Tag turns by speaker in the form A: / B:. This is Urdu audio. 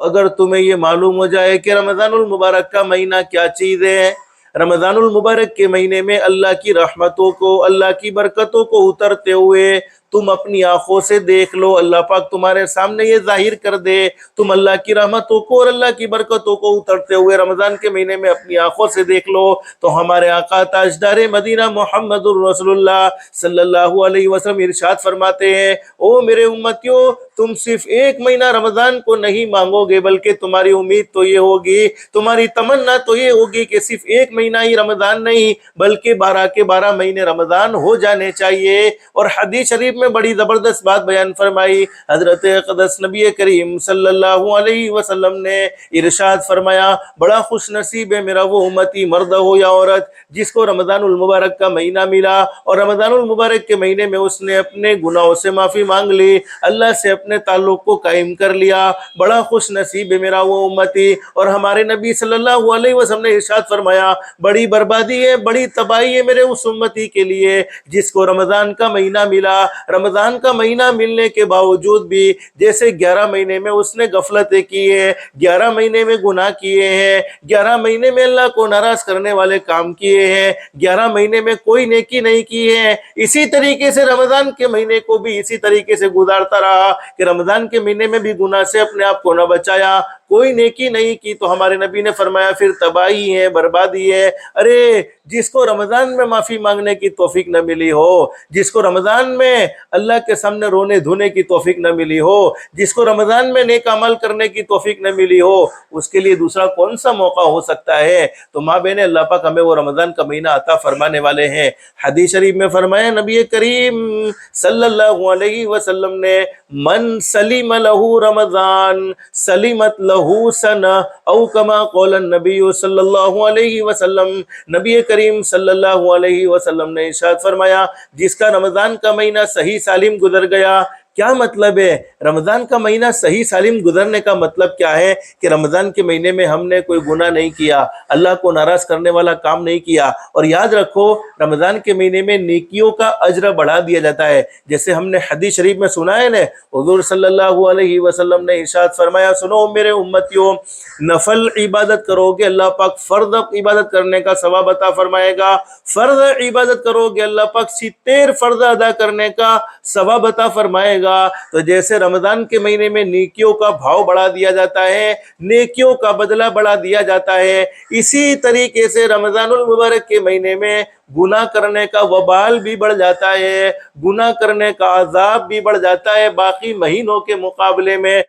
A: اگر تمہیں یہ معلوم ہو جائے کہ رمضان المبارک کا مہینہ کیا چیز ہے، رمضان المبارک کے مہینے میں اللہ کی رحمتوں کو، اللہ کی برکتوں کو اترتے ہوئے تم اپنی آنکھوں سے دیکھ لو، اللہ پاک تمہارے سامنے یہ ظاہر کر دے، تم اللہ کی رحمتوں کو اور اللہ کی برکتوں کو اترتے ہوئے رمضان کے مہینے میں اپنی آنکھوں سے دیکھ لو، تو ہمارے آقا تاجدار مدینہ محمد الرسول اللہ صلی اللہ علیہ وسلم ارشاد فرماتے ہیں، او میرے امتیوں، تم صرف ایک مہینہ رمضان کو نہیں مانگو گے، بلکہ تمہاری امید تو یہ ہوگی، تمہاری تمنا تو یہ ہوگی کہ صرف ایک مہینہ ہی رمضان نہیں بلکہ 12 کے 12 مہینے رمضان ہو جانے چاہیے۔ اور حدیث شریف میں بڑی زبردست بات بیان فرمائی، حضرت اقدس نبی کریم صلی اللہ علیہ وسلم نے ارشاد فرمایا، بڑا خوش نصیب ہے میرا وہ امتی، مرد ہو یا عورت، جس کو رمضان المبارک کا مہینہ ملا اور رمضان المبارک کے مہینے میں اس نے اپنے گناہوں سے معافی مانگ لی، اللہ سے اپنے تعلق کو قائم کر لیا، بڑا خوش نصیب ہے میرا وہ امتی۔ اور ہمارے نبی صلی اللہ علیہ وسلم نے ارشاد فرمایا، بڑی بربادی ہے، بڑی تباہی ہے میرے اس امتی کے لیے جس کو رمضان کا مہینہ ملا، رمضان کا مہینہ ملنے کے باوجود بھی جیسے 11 مہینے میں اس نے غفلتیں کی ہیں، 11 مہینے میں گناہ کیے ہیں، 11 مہینے میں اللہ کو ناراض کرنے والے کام کیے ہیں، 11 مہینے میں کوئی نیکی نہیں کی ہے، اسی طریقے سے رمضان کے مہینے کو بھی اسی طریقے سے گزارتا رہا کہ رمضان کے مہینے میں بھی گناہ سے اپنے آپ کو نہ بچایا، کوئی نیکی نہیں کی، تو ہمارے نبی نے فرمایا پھر تباہی ہے، بربادی ہے۔ ارے جس کو رمضان میں معافی مانگنے کی توفیق نہ ملی ہو، جس کو رمضان میں اللہ کے سامنے رونے دھونے کی توفیق نہ ملی ہو، جس کو رمضان میں نیک عمل کرنے کی توفیق نہ ملی ہو، اس کے لیے دوسرا کون سا موقع ہو سکتا ہے؟ تو ماں بہن، اللہ پاک ہمیں وہ رمضان کا مہینہ عطا فرمانے والے ہیں۔ حدیث شریف میں فرمایا نبی کریم صلی اللہ علیہ وسلم نے، من سلم لہ رمضان سلمت لہ سنہ، او کما قول النبی صلی اللہ علیہ وسلم، نبی کریم صلی اللہ علیہ وسلم نے ارشاد فرمایا، جس کا رمضان کا مہینہ صحیح سالم گزر گیا۔ کیا مطلب ہے رمضان کا مہینہ صحیح سالم گزرنے کا؟ مطلب کیا ہے کہ رمضان کے مہینے میں ہم نے کوئی گناہ نہیں کیا، اللہ کو ناراض کرنے والا کام نہیں کیا، اور یاد رکھو رمضان کے مہینے میں نیکیوں کا اجر بڑھا دیا جاتا ہے، جیسے ہم نے حدیث شریف میں سنا ہے نا، حضور صلی اللہ علیہ وسلم نے ارشاد فرمایا، سنو میرے امتیوں، نفل عبادت کرو گے اللہ پاک فرض عبادت کرنے کا ثواب عطا فرمائے گا، فرض عبادت کرو گے اللہ پاک 70 فرض ادا کرنے کا ثواب عطا فرمائے گا۔ تو جیسے رمضان کے مہینے میں نیکیوں کا بھاؤ بڑھا دیا جاتا ہے، نیکیوں کا بدلہ بڑھا دیا جاتا ہے، اسی طریقے سے رمضان المبارک کے مہینے میں گناہ کرنے کا وبال بھی بڑھ جاتا ہے، گناہ کرنے کا عذاب بھی بڑھ جاتا ہے باقی مہینوں کے مقابلے میں۔